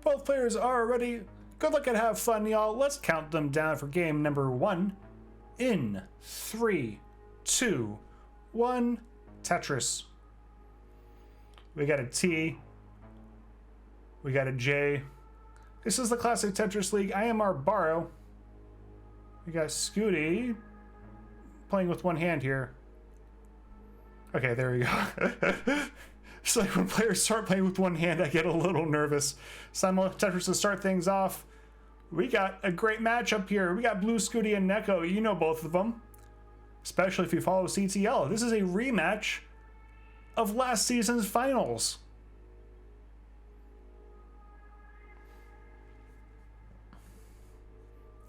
Both players are ready. Good luck and have fun, y'all. Let's count them down for game number 1. In 3, 2, 1. Tetris. We got a T. We got a J. This is the classic Tetris League. I am Arbaro. We got Scuti playing with one hand here. Okay, there we go. It's like when players start playing with one hand, I get a little nervous. Tetris to start things off. We got a great matchup here. We got Blue Scuti and Neko. You know both of them, especially if you follow CTL. This is a rematch of last season's finals.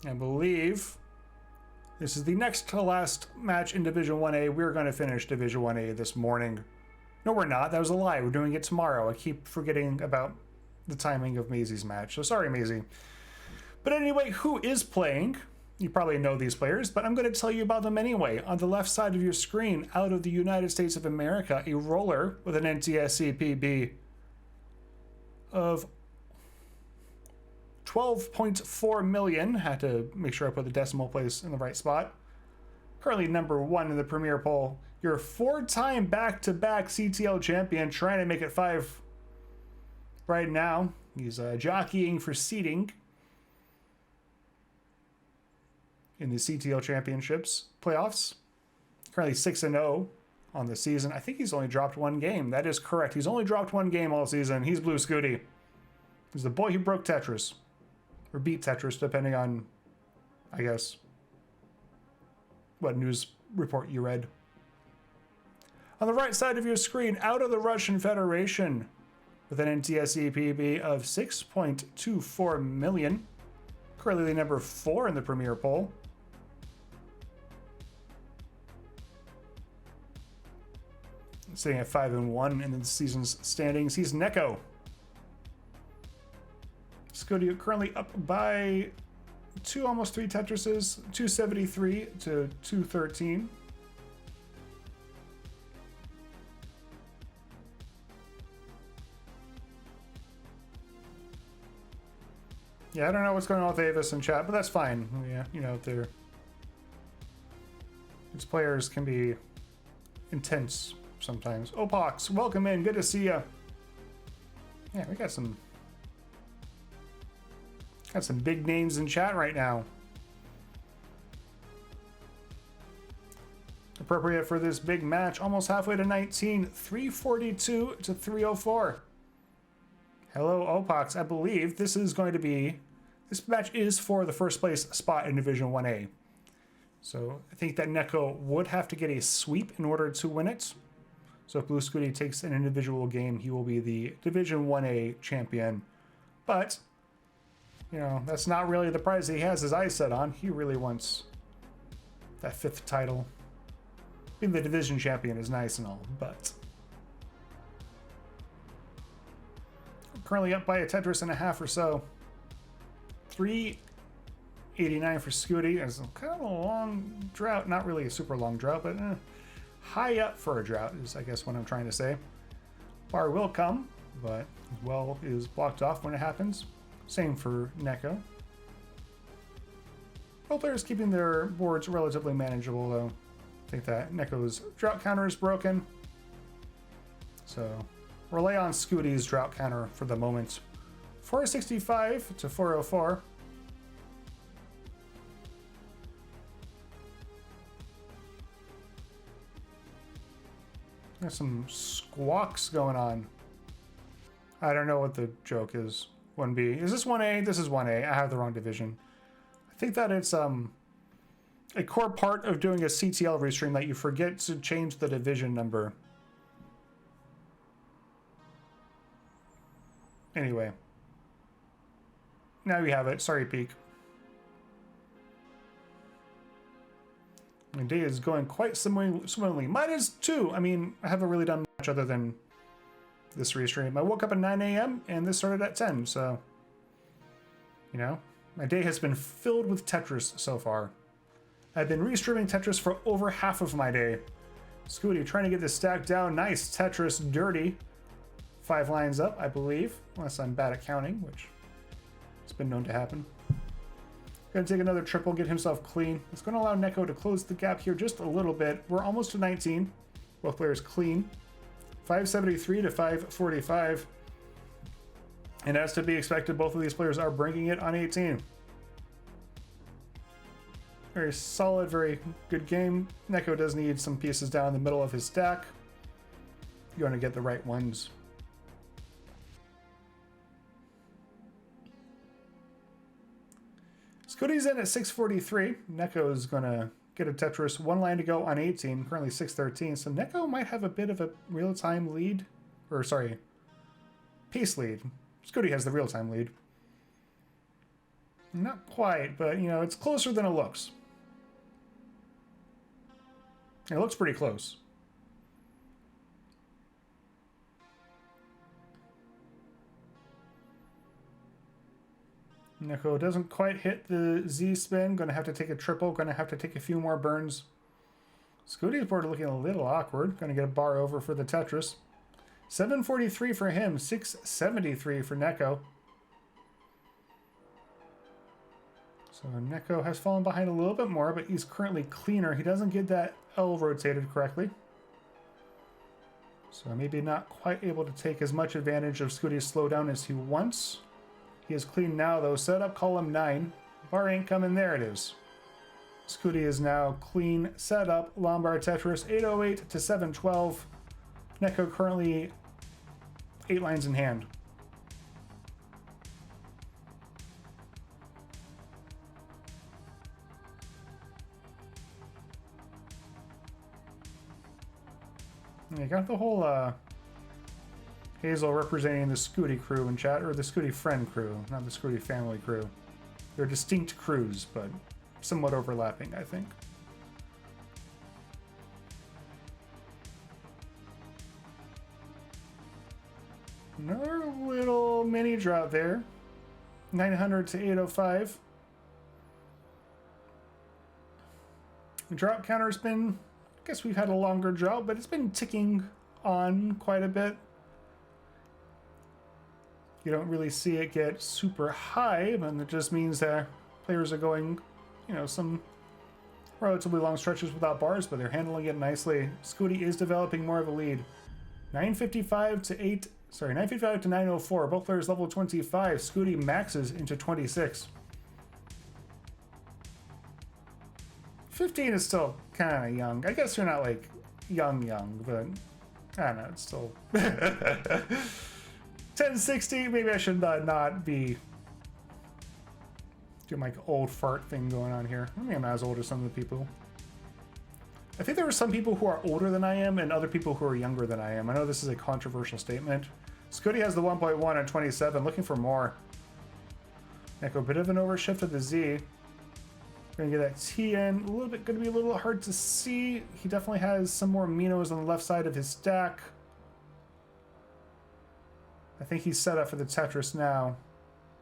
I believe this is the next to last match in Division 1A. We're going to finish Division 1A this morning. No, we're not. That was a lie. We're doing it tomorrow. I keep forgetting about the timing of Maisie's match. So sorry, Maisie. But anyway, who is playing? You probably know these players, but I'm going to tell you about them anyway. On the left side of your screen, out of the United States of America, a roller with an NTSC PB of 12.4 million. Had to make sure I put the decimal place in the right spot. Currently number 1 in the Premier poll. Your 4-time back-to-back CTL champion, trying to make it 5 right now. He's jockeying for seeding in the CTL championships playoffs. Currently 6-0 on the season. I think he's only dropped 1 game. That is correct. He's only dropped 1 game all season. He's Blue Scuti. He's the boy who broke Tetris. Or beat Tetris, depending on, I guess, what news report you read. On the right side of your screen, out of the Russian Federation, with an NTSC PB of 6.24 million. Currently number 4 in the Premier poll. Sitting at 5-1 in the season's standings. He's Neko. Scuti currently up by 2, almost 3 Tetrises, 273 to 213. Yeah, I don't know what's going on with Avis in chat, but that's fine. Yeah, you know, these players can be intense sometimes. Opox, welcome in. Good to see ya. Yeah, we got some big names in chat right now. Appropriate for this big match. Almost halfway to 19. 342 to 304. Hello, Opox. I believe this match is for the first place spot in Division 1A. So I think that Neko would have to get a sweep in order to win it. So if Blue Scuti takes an individual game, he will be the Division 1A champion. But, you know, that's not really the prize he has his eyes set on. He really wants that 5th title. Being the division champion is nice and all, but currently up by a Tetris and a half or so. 389 for Scuti. It's kind of a long drought. Not really a super long drought, but high up for a drought is, I guess, what I'm trying to say. Bar will come, but well is blocked off when it happens. Same for Neko. Both players keeping their boards relatively manageable, though. I think that Neko's drought counter is broken. So rely on Scuti's drought counter for the moment. 465 to 404. There's some squawks going on. I don't know what the joke is. 1B. Is this 1A? This is 1A. I have the wrong division. I think that it's a core part of doing a CTL restream that you forget to change the division number. Anyway. Now you have it. Sorry, Peek. My day is going quite swimmingly. Mine is too. I mean, I haven't really done much other than this restream. I woke up at 9 a.m. and this started at 10, so, you know, my day has been filled with Tetris so far. I've been restreaming Tetris for over half of my day. Scuti trying to get this stack down. Nice Tetris dirty. 5 lines up, I believe, unless I'm bad at counting, which It's been known to happen. Gonna take another triple, get himself clean. It's gonna allow Neko to close the gap here just a little bit. We're almost to 19. Both players clean. 573 to 545. And as to be expected, both of these players are bringing it on 18. Very solid, very good game. Neko does need some pieces down the middle of his stack. You're going to get the right ones. Scuti's in at 643. Neko is going to get a Tetris. One line to go on 18, currently 613. So Neko might have a bit of a real-time lead. Or, sorry, pace lead. Scuti has the real-time lead. Not quite, but, you know, it's closer than it looks. It looks pretty close. Neko doesn't quite hit the Z spin. Going to have to take a triple. Going to have to take a few more burns. Scuti's board looking a little awkward. Going to get a bar over for the Tetris. 743 for him. 673 for Neko. So Neko has fallen behind a little bit more, but he's currently cleaner. He doesn't get that L rotated correctly. So maybe not quite able to take as much advantage of Scuti's slowdown as he wants. He is clean now, though. Set up column 9. Bar ain't coming. There it is. Scuti is now clean. Set up. Lombard Tetris. 808 to 712. Neko currently 8 lines in hand. You got the whole Hazel representing the Scuti crew in chat, or the Scuti friend crew, not the Scuti family crew. They're distinct crews, but somewhat overlapping, I think. Another little mini drop there. 900 to 805. The drop counter's been, I guess we've had a longer drought, but it's been ticking on quite a bit. You don't really see it get super high, but it just means that players are going, you know, some relatively long stretches without bars, but they're handling it nicely. Scuti is developing more of a lead. 955 to 904. Both players level 25. Scuti maxes into 26. 15 is still kind of young. I guess you're not like young, but I don't know, it's still 1060. Maybe I should not be doing like old fart thing going on here. I mean, I'm not as old as some of the people. I think there are some people who are older than I am and other people who are younger than I am. I know this is a controversial statement. Scuti has the 1.1 on 27, looking for more. Neko, a bit of an overshift of the Z. Gonna get that T in. A little bit, gonna be a little hard to see. He definitely has some more Minos on the left side of his stack. I think he's set up for the Tetris now.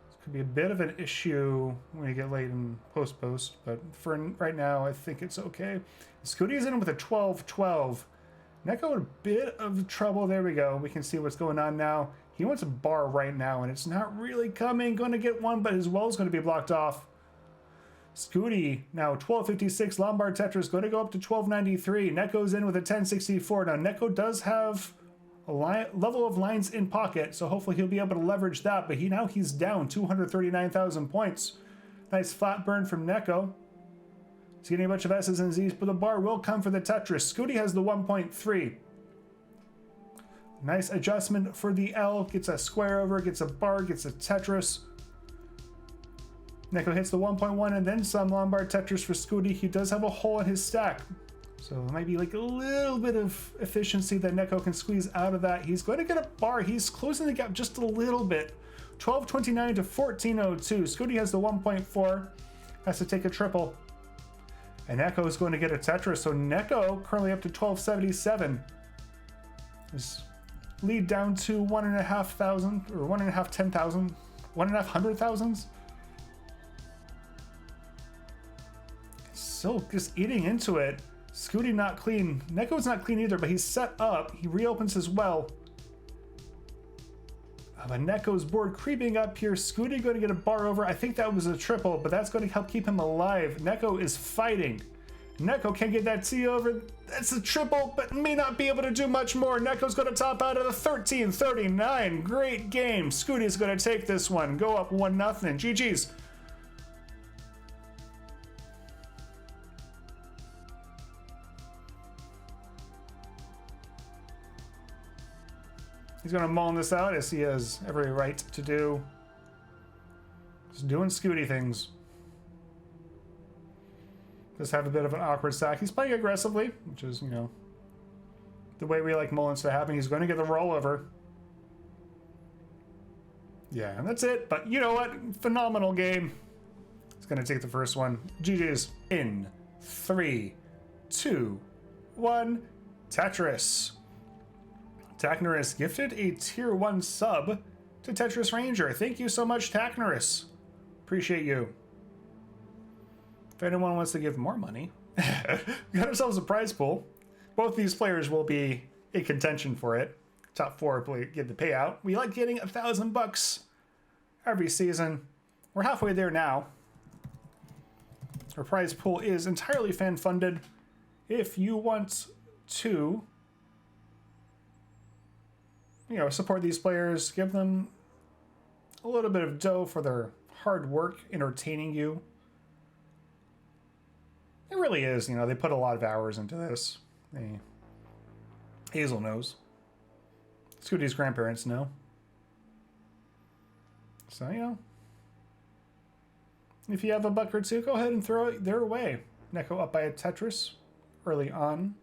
This could be a bit of an issue when you get late in post, but for right now, I think it's okay. Scuti is in with a 12-12. Neko in a bit of trouble. There we go. We can see what's going on now. He wants a bar right now, and it's not really coming. Going to get one, but his well is going to be blocked off. Scuti now 1256. Lombard Tetris going to go up to 1293. Neko's in with a 1064. Now Neko does have a level of lines in pocket, so hopefully he'll be able to leverage that. But he's down 239,000 points. Nice flat burn from Neko. He's getting a bunch of S's and Z's, but the bar will come for the Tetris. Scuti has the 1.3. Nice adjustment for the L. Gets a square over, gets a bar, gets a Tetris. Neko hits the 1.1 and then some. Lombard Tetris for Scuti. He does have a hole in his stack, so it might be like a little bit of efficiency that Neko can squeeze out of that. He's going to get a bar. He's closing the gap just a little bit. 1229 to 1402. Scuti has the 1.4. Has to take a triple. And Neko is going to get a Tetris. So Neko currently up to 1277. His lead down to 1,500 or 1.5 10,000, 1.5 100,000. Still just eating into it. Scuti not clean. Neko's not clean either, but he's set up. He reopens his well. But Neko's board creeping up here. Scuti going to get a bar over. I think that was a triple, but that's going to help keep him alive. Neko is fighting. Neko can get that T over. That's a triple, but may not be able to do much more. Neko's going to top out at a 13-39. Great game. Scuti's going to take this one. Go up 1-0. GG's. He's going to mull this out, as he has every right to do. Just doing Scuti things. Just have a bit of an awkward stack. He's playing aggressively, which is, you know, the way we like mullins to happen. He's going to get the rollover. Yeah, and that's it. But you know what? Phenomenal game. He's going to take the first one. GG's in 3, 2, 1. Tetris. Taknerus gifted a tier 1 sub to Tetris Ranger. Thank you so much, Taknerus. Appreciate you. If anyone wants to give more money, we got ourselves a prize pool. Both these players will be in contention for it. Top 4 get the payout. We like getting $1,000 every season. We're halfway there now. Our prize pool is entirely fan funded. If you want to, you know, support these players, give them a little bit of dough for their hard work entertaining you. It really is, you know, they put a lot of hours into this. Hazel knows. Scuti's grandparents know. So, you know, if you have a buck or two, go ahead and throw it their way. Neko up by a Tetris early on.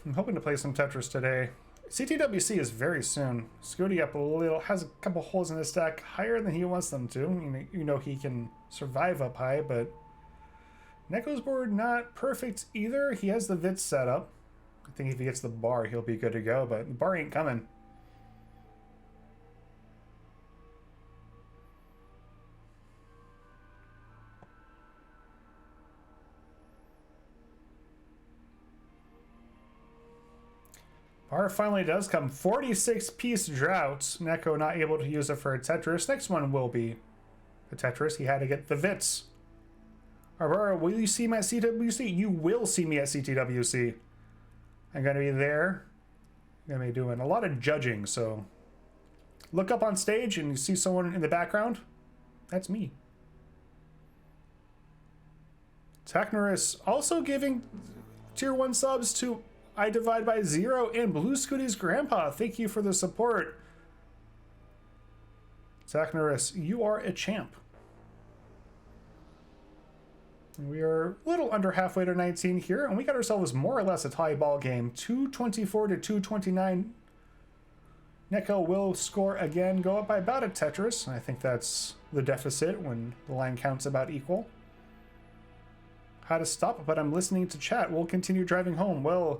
I'm hoping to play some Tetris today. CTWC is very soon. Scuti up a little, has a couple holes in his stack higher than he wants them to. You know he can survive up high, but Neko's board not perfect either. He has the Vits set up. I think if he gets the bar, he'll be good to go, but the bar ain't coming. Bar finally does come. 46-piece drought. Neko not able to use it for a Tetris. Next one will be a Tetris. He had to get the Vits. Arbaro, will you see me at CTWC? You will see me at CTWC. I'm going to be there. I'm going to be doing a lot of judging, so look up on stage and you see someone in the background. That's me. Taknerus also giving tier 1 subs to I Divide by 0 and Blue Scuti's grandpa. Thank you for the support. Taknerus, you are a champ. We are a little under halfway to 19 here, and we got ourselves more or less a tie ball game. 224 to 229. Neko will score again, go up by about a Tetris. I think that's the deficit when the line counts about equal. How to stop, but I'm listening to chat. We'll continue driving home. Well,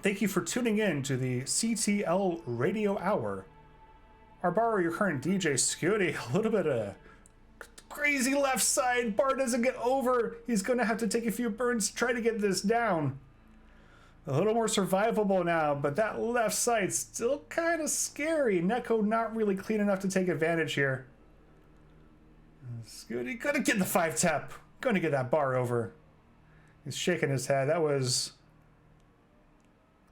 thank you for tuning in to the CTL Radio Hour. Arbaro, your current DJ. Scuti, a little bit of crazy left side. Bar doesn't get over. He's going to have to take a few burns to try to get this down. A little more survivable now, but that left side's still kind of scary. Neko not really clean enough to take advantage here. Scuti gonna get the 5-tap. Gonna get that bar over. He's shaking his head. That was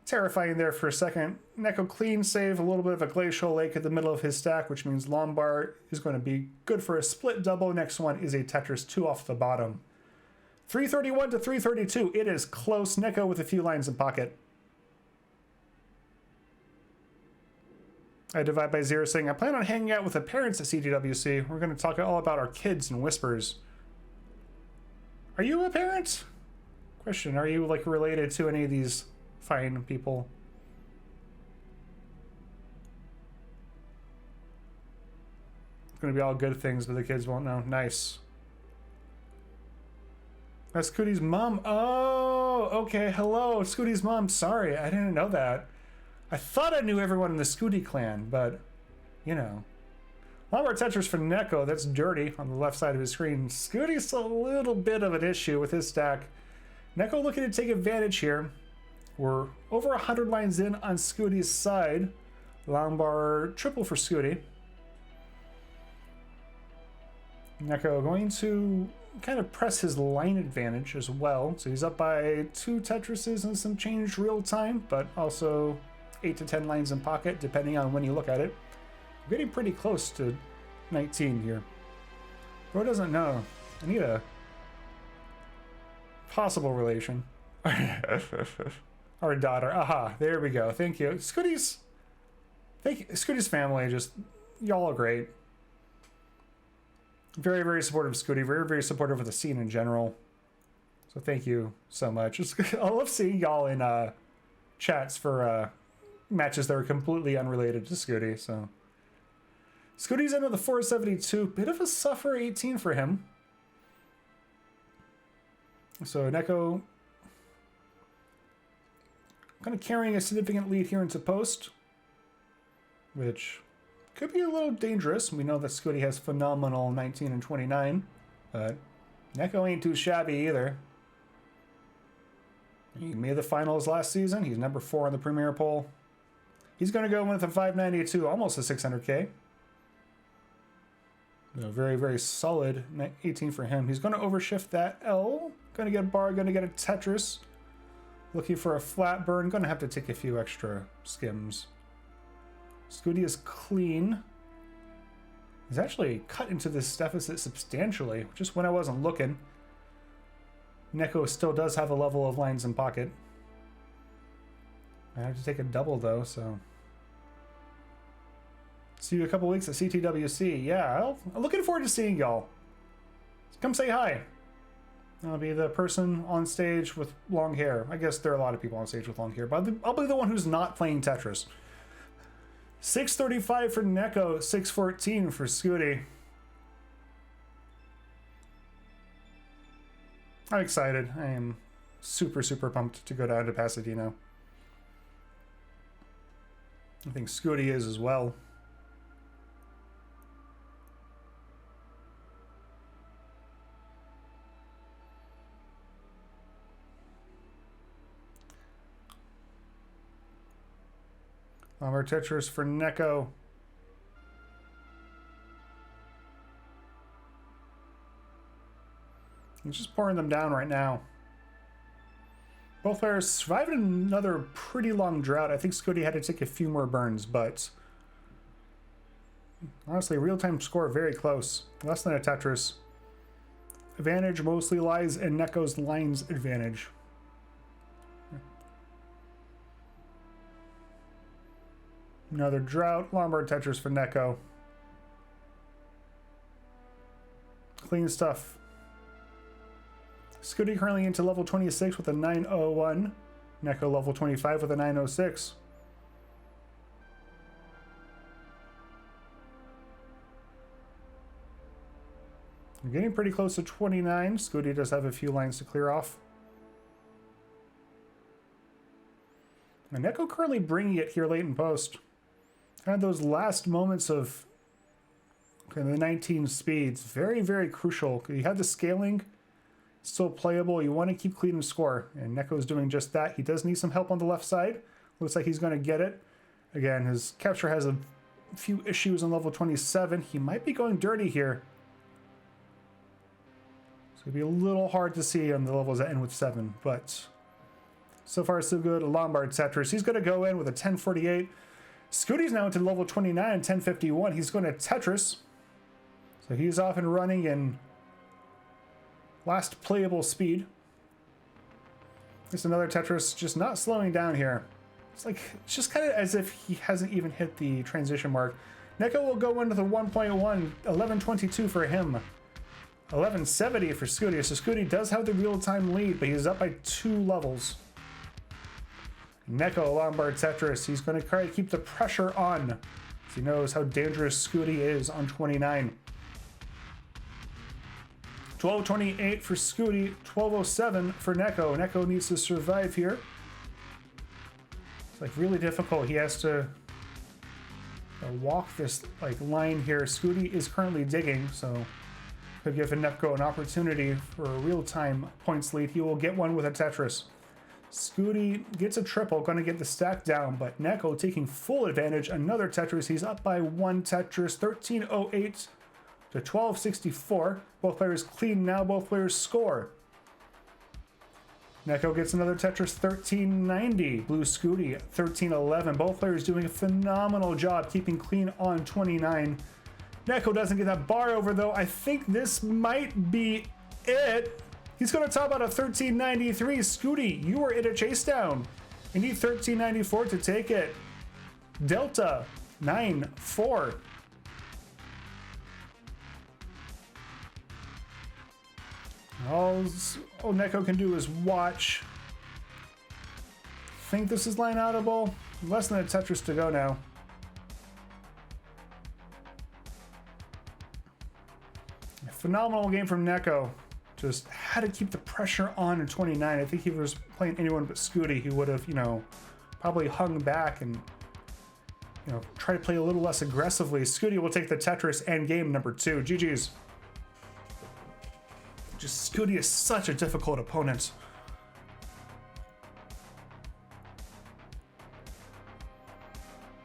terrifying there for a second. Neko clean save, a little bit of a glacial lake at the middle of his stack, which means Lombard is going to be good for a split double. Next one is a Tetris 2 off the bottom. 331 to 332. It is close. Neko with a few lines in pocket. I Divide by 0 saying, I plan on hanging out with the parents at CTWC. We're going to talk all about our kids and whispers. Are you a parent? Question, are you like related to any of these fine people? It's going to be all good things, but the kids won't know. Nice. That's Scuti's mom. Oh, okay. Hello, Scuti's mom. Sorry, I didn't know that. I thought I knew everyone in the Scuti clan, but, you know. Lombard Tetris for Neko, that's dirty on the left side of his screen. Scuti's a little bit of an issue with his stack. Neko looking to take advantage here. We're over 100 lines in on Scuti's side. Lombard triple for Scuti. Neko going to kind of press his line advantage as well. So he's up by 2 Tetrises and some change real time, but also 8 to 10 lines in pocket, depending on when you look at it. We're getting pretty close to 19 here. Bro doesn't know. I need a possible relation. Our daughter. Aha, there we go. Thank you. Scuti's family, just, y'all are great. Very, very supportive of Scuti. Very, very supportive of the scene in general. So thank you so much. I love seeing y'all in chats for matches that are completely unrelated to Scuti. So Scuti's into the 472. Bit of a suffer 18 for him. So Neko kind of carrying a significant lead here into post, which could be a little dangerous. We know that Scuti has phenomenal 19 and 29, but Neko ain't too shabby either. He made the finals last season. He's number 4 on the Premier poll. He's going to go with a 592, almost a 600K. A very, very solid 18 for him. He's going to overshift that L. Going to get a bar, going to get a Tetris. Looking for a flat burn. Going to have to take a few extra skims. Scuti is clean. He's actually cut into this deficit substantially, just when I wasn't looking. Neko still does have a level of lines in pocket. I have to take a double though, so. See you a couple weeks at CTWC. Yeah, I'm looking forward to seeing y'all. Come say hi. I'll be the person on stage with long hair. I guess there are a lot of people on stage with long hair, but I'll be the one who's not playing Tetris. 635 for Neko, 614 for Scuti. I'm excited. I am super, super pumped to go down to Pasadena. I think Scuti is as well. Lombard Tetris for Neko. He's just pouring them down right now. Both players survived another pretty long drought. I think Scuti had to take a few more burns, but honestly, real-time score very close. Less than a Tetris. Advantage mostly lies in Neko's lines advantage. Another drought. Lombard Tetris for Neko. Clean stuff. Scuti currently into level 26 with a 901. Neko level 25 with a 906. We're getting pretty close to 29. Scuti does have a few lines to clear off. And Neko currently bringing it here late in post. Kind of those last moments of the 19 speeds. Very, very crucial. You have the scaling. Still playable. You want to keep clean and score. And Neko's doing just that. He does need some help on the left side. Looks like he's going to get it. Again, his capture has a few issues on level 27. He might be going dirty here. It's going to be a little hard to see on the levels that end with 7. But so far so good. Lombard Tetris. He's going to go in with a 1048. Scuti's now into level 29 and 1051. He's going to Tetris. So he's off and running in last playable speed. Just another Tetris, just not slowing down here. It's just kind of as if he hasn't even hit the transition mark. Neko will go into the 1.1, 1122 for him. 1170 for Scuti. So Scuti does have the real-time lead, but he's up by 2 levels. Neko, Lombard Tetris. He's going to try to keep the pressure on, as he knows how dangerous Scuti is on 29. 1228 for Scuti, 1207 for Neko. Neko needs to survive here. like really difficult. He has to walk this like line here. Scuti is currently digging, so could give Neko an opportunity for a real-time points lead. He will get one with a Tetris. Scuti gets a triple, gonna get the stack down, but Neko taking full advantage. Another Tetris. He's up by one Tetris, 1308 to 1264. Both players clean now, both players score. Neko gets another Tetris, 1390. Blue Scuti, 1311. Both players doing a phenomenal job keeping clean on 29. Neko doesn't get that bar over though. I think this might be it. He's going to top out a 1393. Scuti, you are in a chase down. You need 1394 to take it. Delta, 9-4. All Neko can do is watch. Think this is line outable. Less than a Tetris to go now. A phenomenal game from Neko. Just had to keep the pressure on in 29. I think if he was playing anyone but Scuti, he would have, probably hung back and, try to play a little less aggressively. Scuti will take the Tetris and game number 2. GG's. Just Scuti is such a difficult opponent.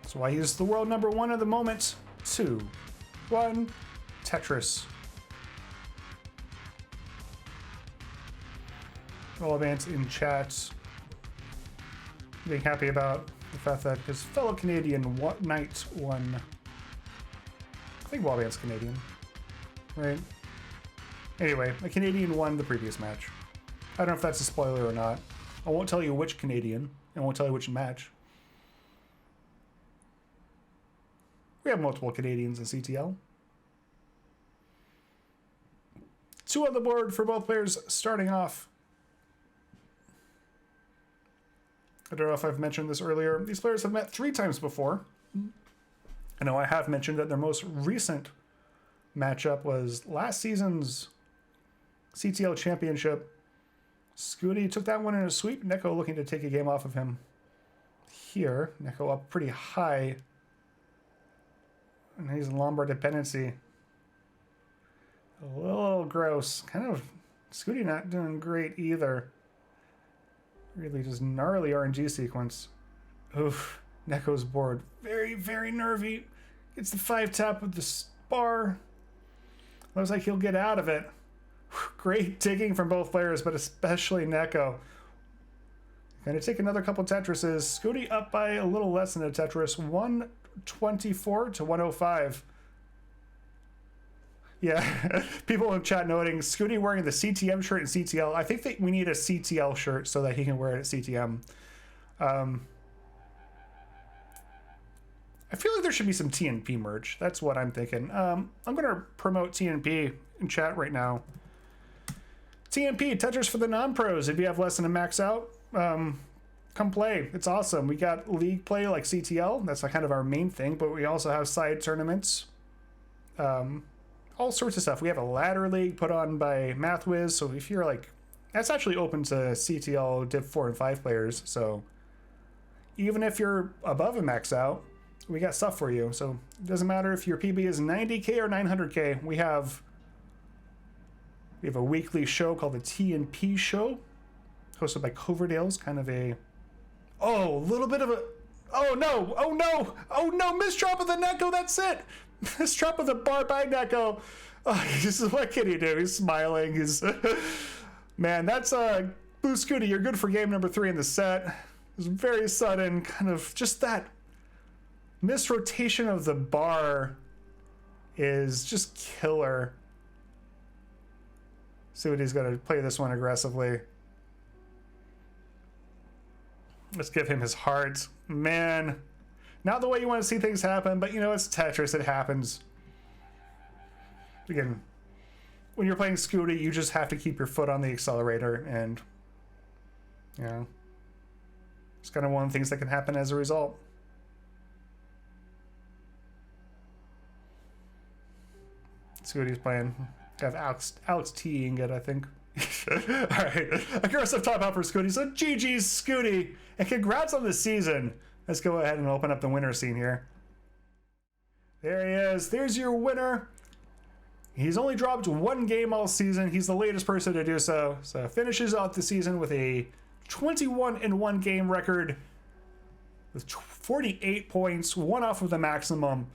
That's why he's the world number 1 at the moment. 2, 1, Tetris. Relevant in chat. Being happy about the fact that his fellow Canadian Knight won. I think Wallband's Canadian, right? Anyway, a Canadian won the previous match. I don't know if that's a spoiler or not. I won't tell you which Canadian, and I won't tell you which match. We have multiple Canadians in CTL. 2 on the board for both players starting off. I don't know if I've mentioned this earlier. These players have met 3 times before. I know I have mentioned that their most recent matchup was last season's CTL Championship. Scuti took that one in a sweep. Neko looking to take a game off of him here. Neko up pretty high. And he's in Lombard dependency. A little gross. Kind of Scuti not doing great either. Really just gnarly RNG sequence. Oof. Neko's board. Very, very nervy. Gets the 5-tap with the bar. Looks like he'll get out of it. Great digging from both players, but especially Neko. Gonna take another couple Tetrises. Scuti up by a little less than a Tetris. 124 to 105. Yeah, people in chat noting Scuti wearing the CTM shirt in CTL. I think that we need a CTL shirt so that he can wear it at CTM. I feel like there should be some TNP merch. That's what I'm thinking. I'm going to promote TNP in chat right now. TNP, Tetris for the non-pros. If you have less than a max out, come play. It's awesome. We got league play like CTL. That's kind of our main thing, but we also have side tournaments. All sorts of stuff. We have a ladder league put on by MathWiz. So if you're like, that's actually open to CTL Div 4 and 5 players. So even if you're above a max out, we got stuff for you. So it doesn't matter if your PB is 90K or 900K. We have a weekly show called the TNP Show, hosted by Coverdale's. Kind of a, little bit of a, oh no, misdrop of the Neko. That's it. Misdrop of the bar by Neko. Oh, what can he do? He's smiling. He's man. That's Blue Scuti. You're good for game number 3 in the set. It was very sudden, kind of just that misrotation of the bar is just killer. See what he's going to play this one aggressively. Let's give him his heart. Man, not the way you want to see things happen, but it's Tetris. It happens. Again, when you're playing Scuti, you just have to keep your foot on the accelerator, and it's kind of one of the things that can happen as a result. Scuti's playing. Got Alex teeing it, I think. Alright, aggressive top out for Scuti. So GG's Scuti, and congrats on the season. Let's go ahead and open up the winner scene here. There he is. There's your winner. He's only dropped one game all season. He's the latest person to do so. So finishes out the season with a 21-1 game record with 48 points, one off of the maximum.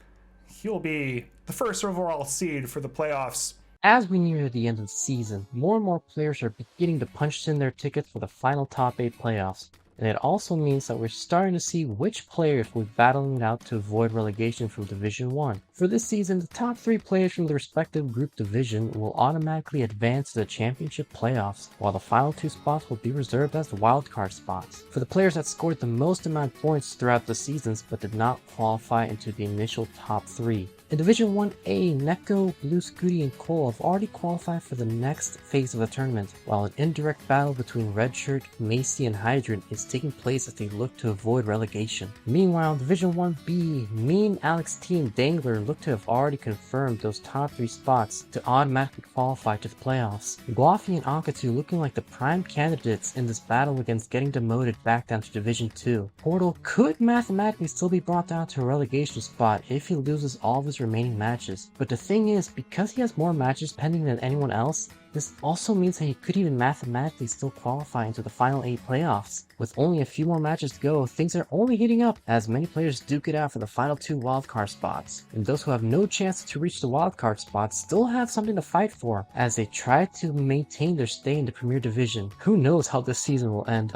He'll be the first overall seed for the playoffs. As we near the end of the season, more and more players are beginning to punch in their tickets for the final top 8 playoffs. And it also means that we're starting to see which players will be battling it out to avoid relegation from Division 1. For this season, the top 3 players from the respective group division will automatically advance to the championship playoffs, while the final 2 spots will be reserved as the wildcard spots. For the players that scored the most amount of points throughout the seasons but did not qualify into the initial top 3. In Division 1A, Neko, Blue, Scuti, and Cole have already qualified for the next phase of the tournament, while an indirect battle between Redshirt, Macy, and Hydrant is taking place as they look to avoid relegation. Meanwhile, Division 1B, me and Alex T and Dangler look to have already confirmed those top 3 spots to automatically qualify to the playoffs. Guafi and Akatu looking like the prime candidates in this battle against getting demoted back down to Division 2. Portal could mathematically still be brought down to a relegation spot if he loses all of his remaining matches, but the thing is, because he has more matches pending than anyone else, this also means that he could even mathematically still qualify into the final 8 playoffs. With only a few more matches to go, things are only heating up as many players duke it out for the final 2 wildcard spots, and those who have no chance to reach the wildcard spots still have something to fight for as they try to maintain their stay in the Premier Division. Who knows how this season will end.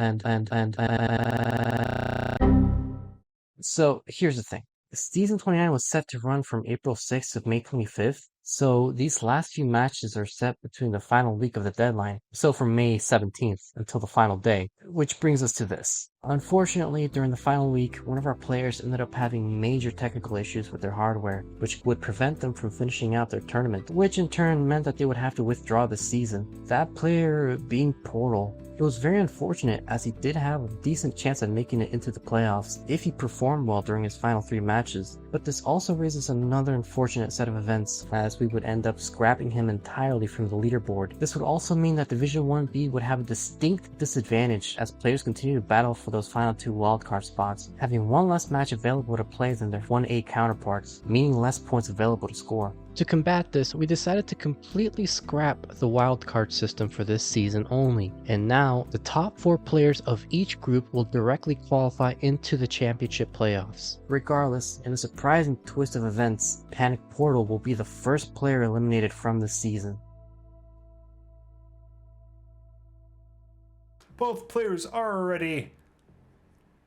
So here's the thing. Season 29 was set to run from April 6th to May 25th, so these last few matches are set between the final week of the deadline, so from May 17th until the final day, which brings us to this. Unfortunately, during the final week, one of our players ended up having major technical issues with their hardware, which would prevent them from finishing out their tournament, which in turn meant that they would have to withdraw the season. That player being Portal. It was very unfortunate as he did have a decent chance at making it into the playoffs if he performed well during his final 3 matches, but this also raises another unfortunate set of events as we would end up scrapping him entirely from the leaderboard. This would also mean that Division 1B would have a distinct disadvantage as players continue to battle for those final 2 wildcard spots, having one less match available to play than their 1A counterparts, meaning less points available to score. To combat this, we decided to completely scrap the wildcard system for this season only, and now the top 4 players of each group will directly qualify into the championship playoffs. Regardless, in a surprising twist of events, Panic Portal will be the first player eliminated from the season. Both players are ready.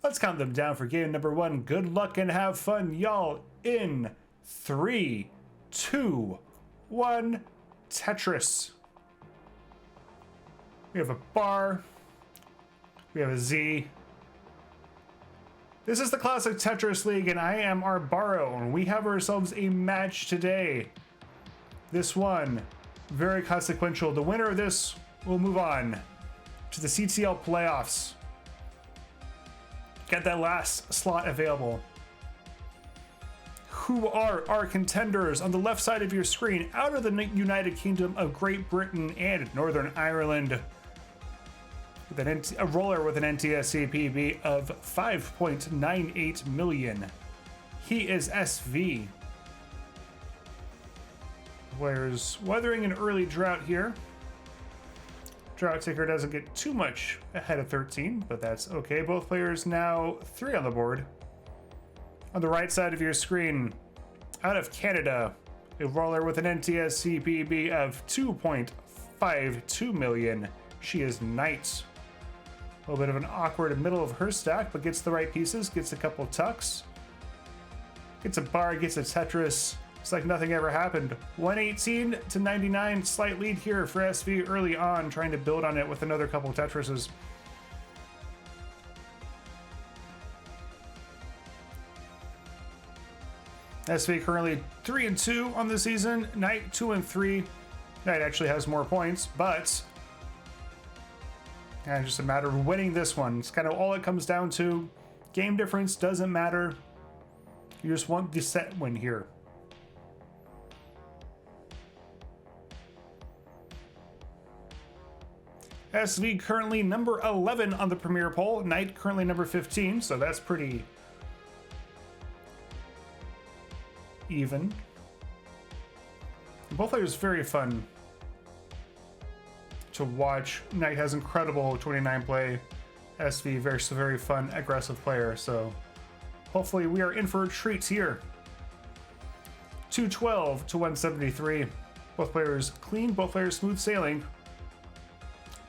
Let's count them down for game number 1. Good luck and have fun, y'all, in 3, 2, 1, Tetris. We have a bar. We have a Z. This is the classic Tetris League, and I am Arbaro, and we have ourselves a match today. This one, very consequential. The winner of this will move on to the CTL playoffs. Get that last slot available. Who are our contenders? On the left side of your screen, out of the United Kingdom of Great Britain and Northern Ireland, with a roller with an NTSC PB of 5.98 million. He is SV. Players weathering an early drought here. Drought Ticker doesn't get too much ahead of 13, but that's okay. Both players now 3 on the board. On the right side of your screen, out of Canada, a roller with an NTSC PB of 2.52 million. She is Knight. A little bit of an awkward middle of her stack, but gets the right pieces, gets a couple tucks. Gets a bar, gets a Tetris. It's like nothing ever happened. 118 to 99, slight lead here for SV early on, trying to build on it with another couple Tetrises. SV currently 3-2 on the season. Knight 2-3. Knight actually has more points, but it's just a matter of winning this one. It's kind of all it comes down to. Game difference doesn't matter. You just want the set win here. SV currently number 11 on the Premier poll. Knight currently number 15, so that's pretty even. Both players very fun to watch. Knight has incredible 29 play. SV, very fun, aggressive player. So hopefully we are in for a treat here. 212 to 173. Both players clean, both players smooth sailing.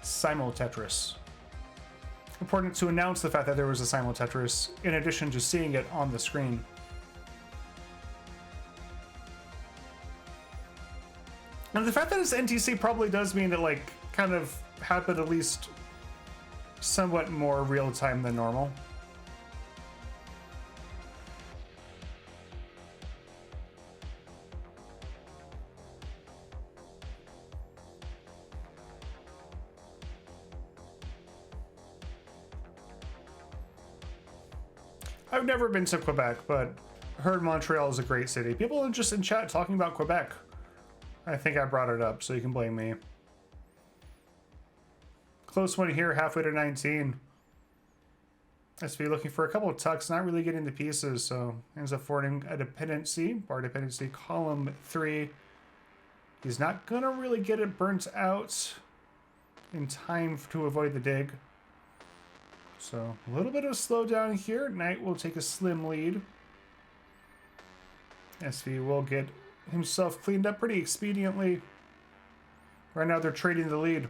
Simul Tetris. Important to announce the fact that there was a Simul Tetris in addition to seeing it on the screen. And the fact that it's NTC probably does mean it like kind of happened at least somewhat more real time than normal. I've never been to Quebec, but heard Montreal is a great city. People are just in chat talking about Quebec. I think I brought it up, so you can blame me. Close one here, halfway to 19. SV looking for a couple of tucks, not really getting the pieces, so ends up forwarding a dependency, bar dependency, column 3. He's not gonna really get it burnt out in time to avoid the dig. So a little bit of slowdown here. Knight will take a slim lead. SV will get himself cleaned up pretty expediently. Right now they're trading the lead.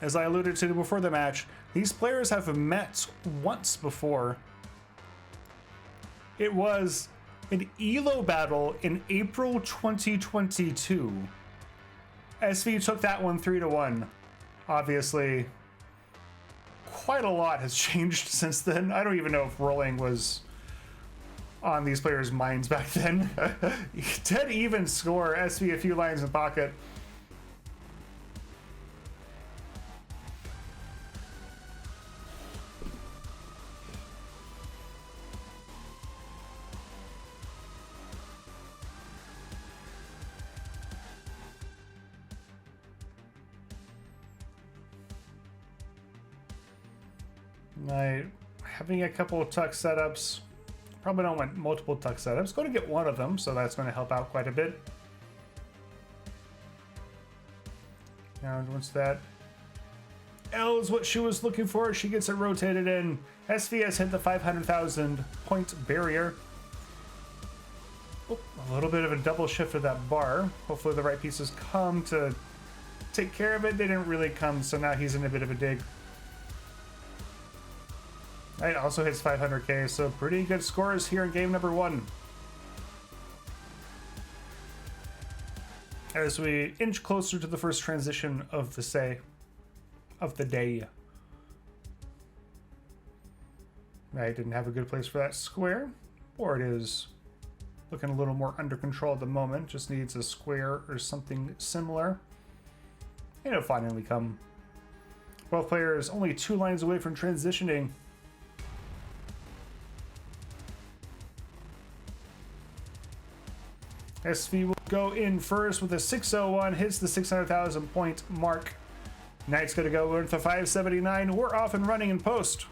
As I alluded to before the match, these players have met once before. It was an ELO battle in April 2022. SV took that one 3-1. Obviously, quite a lot has changed since then. I don't even know if rolling was on these players' minds back then. Dead even score, SV a few lines in pocket. Having a couple of tuck setups. Probably don't want multiple tuck setups. Going to get one of them, so that's going to help out quite a bit. Now, once that L is what she was looking for, she gets it rotated in. SV has hit the 500,000 point barrier. Oh, a little bit of a double shift of that bar. Hopefully the right pieces come to take care of it. They didn't really come, so now he's in a bit of a dig. It also hits 500k, so pretty good scores here in game number 1. As we inch closer to the first transition of the day. I didn't have a good place for that square, or it is looking a little more under control at the moment. Just needs a square or something similar. And it'll finally come. Both players only 2 lines away from transitioning. SV will go in first with a 601, hits the 600,000 point mark. Knight's gonna go with the 579. We're off and running in post.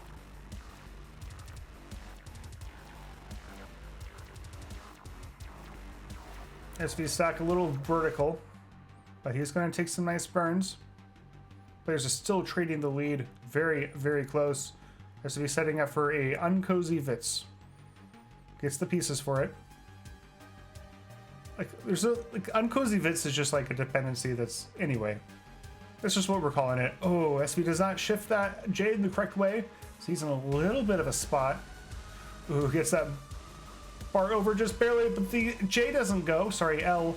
SV stack a little vertical, but he's gonna take some nice burns. Players are still trading the lead, very close. SV setting up for a uncozy Vitz. Gets the pieces for it. Like, there's a uncozy Vitz is just like a dependency that's anyway. That's just what we're calling it. Oh, SV does not shift that J in the correct way, so he's in a little bit of a spot. Ooh, gets that bar over just barely, but the J doesn't go. Sorry, L.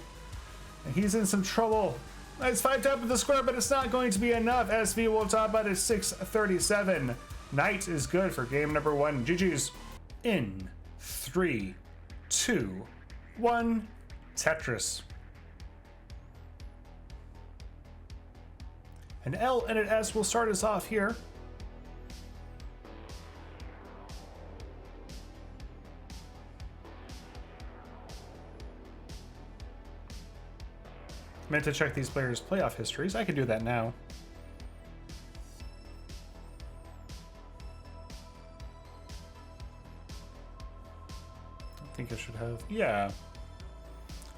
And he's in some trouble. Nice 5 tap with the square, but it's not going to be enough. SV will top out at 637. Knight is good for game number 1. GG's. In 3, 2, 1. Tetris. An L and an S will start us off here. Meant to check these players' playoff histories. I can do that now. I think I should have. Yeah.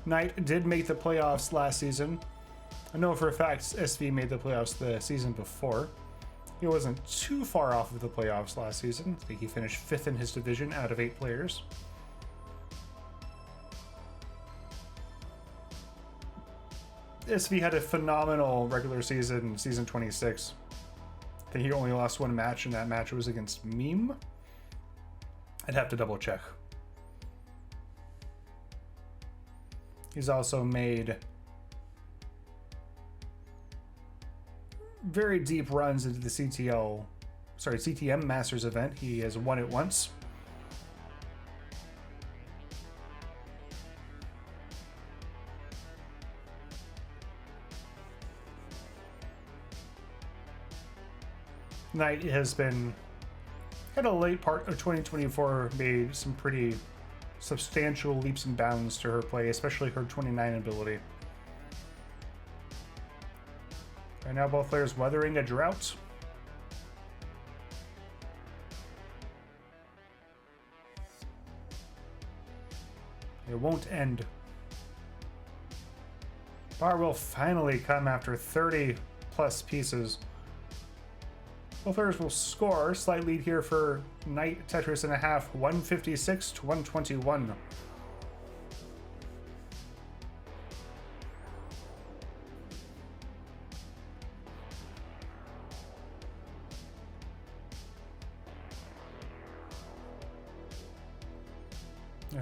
Knight did make the playoffs last season. I know for a fact SV made the playoffs the season before. He wasn't too far off of the playoffs last season. I think he finished 5th in his division out of 8 players. SV had a phenomenal regular season, season 26. I think he only lost 1 match, and that match was against Meme. I'd have to double check. He's also made very deep runs into the CTM Masters event. He has won it once. Knight has been, in a late part of 2024, made some pretty substantial leaps and bounds to her play, especially her 29 ability. Right now, both players weathering a drought. It won't end. Bar will finally come after 30 plus pieces. Both players will score. Slight lead here for Knight. Tetris and a half, 156 to 121.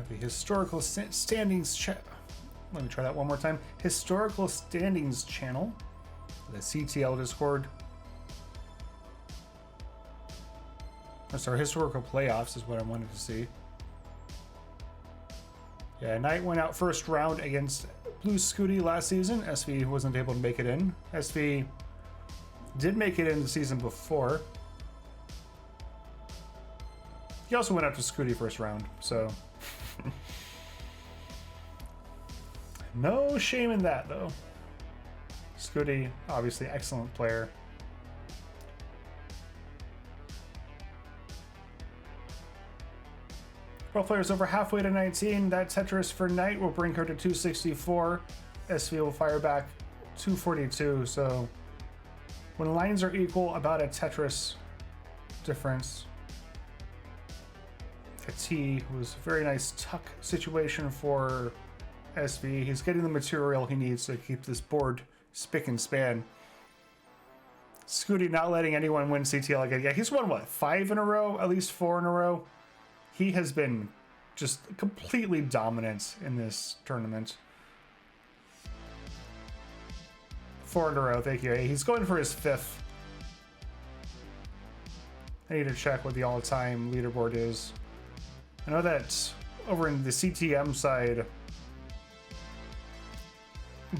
The historical standings let me try that one more time. Historical standings channel, the CTL Discord. Sorry, historical playoffs is what I wanted to see. Yeah, Knight went out first round against Blue Scuti last season. SV wasn't able to make it in. SV did make it in the season before. He also went out to Scuti first round, so no shame in that, though. Scuti, obviously excellent player. Both players over halfway to 19. That Tetris for Knight will bring her to 264. SV will fire back 242. So when lines are equal, about a Tetris difference. A T was a very nice tuck situation for SV. He's getting the material he needs to keep this board spick and span. Scuti not letting anyone win CTL again. Yeah, he's won what, 5 in a row? At least 4 in a row? He has been just completely dominant in this tournament. 4 in a row, thank you. He's going for his 5th. I need to check what the all-time leaderboard is. I know that over in the CTM side,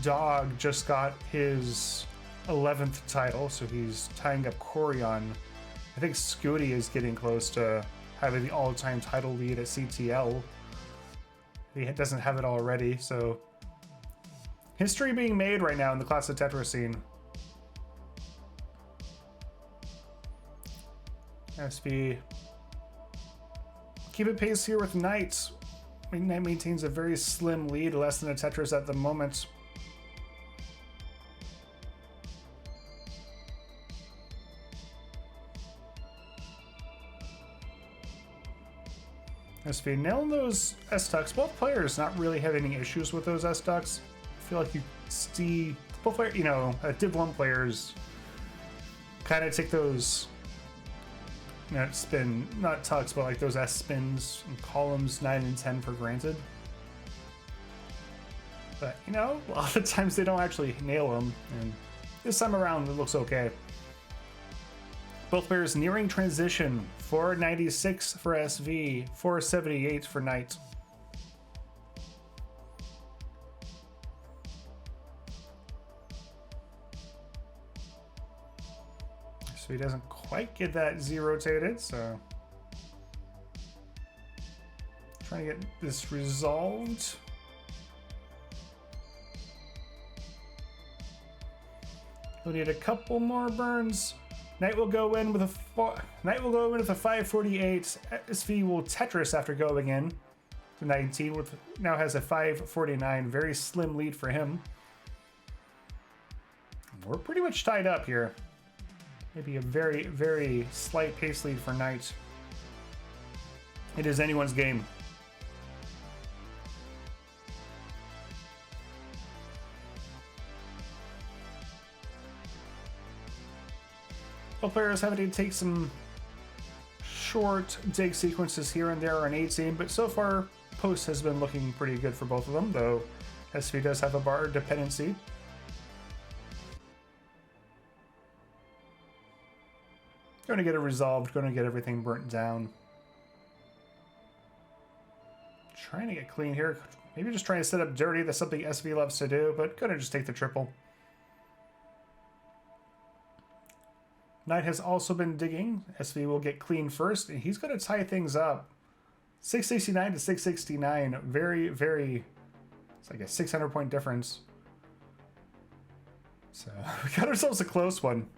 Dog just got his 11th title, so he's tying up Corion. I think Scuti is getting close to having the all-time title lead at CTL. He doesn't have it already, so history being made right now in the classic Tetris scene. SV keep it pace here with Knight. Knight maintains a very slim lead, less than a Tetris at the moment. SV nailing those S-Tucks. Both players not really have any issues with those S-Tucks. I feel like you see both players, Div 1 players kind of take those spin, not tucks, but like those S spins and columns 9 and 10 for granted. But, a lot of times they don't actually nail them, and this time around it looks okay. Both players nearing transition. 496 for SV, 478 for Knight. So he doesn't quite get that Z rotated, so trying to get this resolved. We'll need a couple more burns. Knight will go in with a 548. SV will Tetris after going in to 19. Now has a 549. Very slim lead for him. We're pretty much tied up here. Maybe a very, very slight pace lead for Knight. It is anyone's game. Both players having to take some short dig sequences here and there on 18, but so far post has been looking pretty good for both of them, though SV does have a bar dependency. Going to get it resolved, going to get everything burnt down. Trying to get clean here. Maybe just trying to set up dirty. That's something SV loves to do, but going to just take the triple. Knight has also been digging. SV will get clean first, and he's going to tie things up. 669 to 669. Very, very... It's like a 600-point difference. So we got ourselves a close one.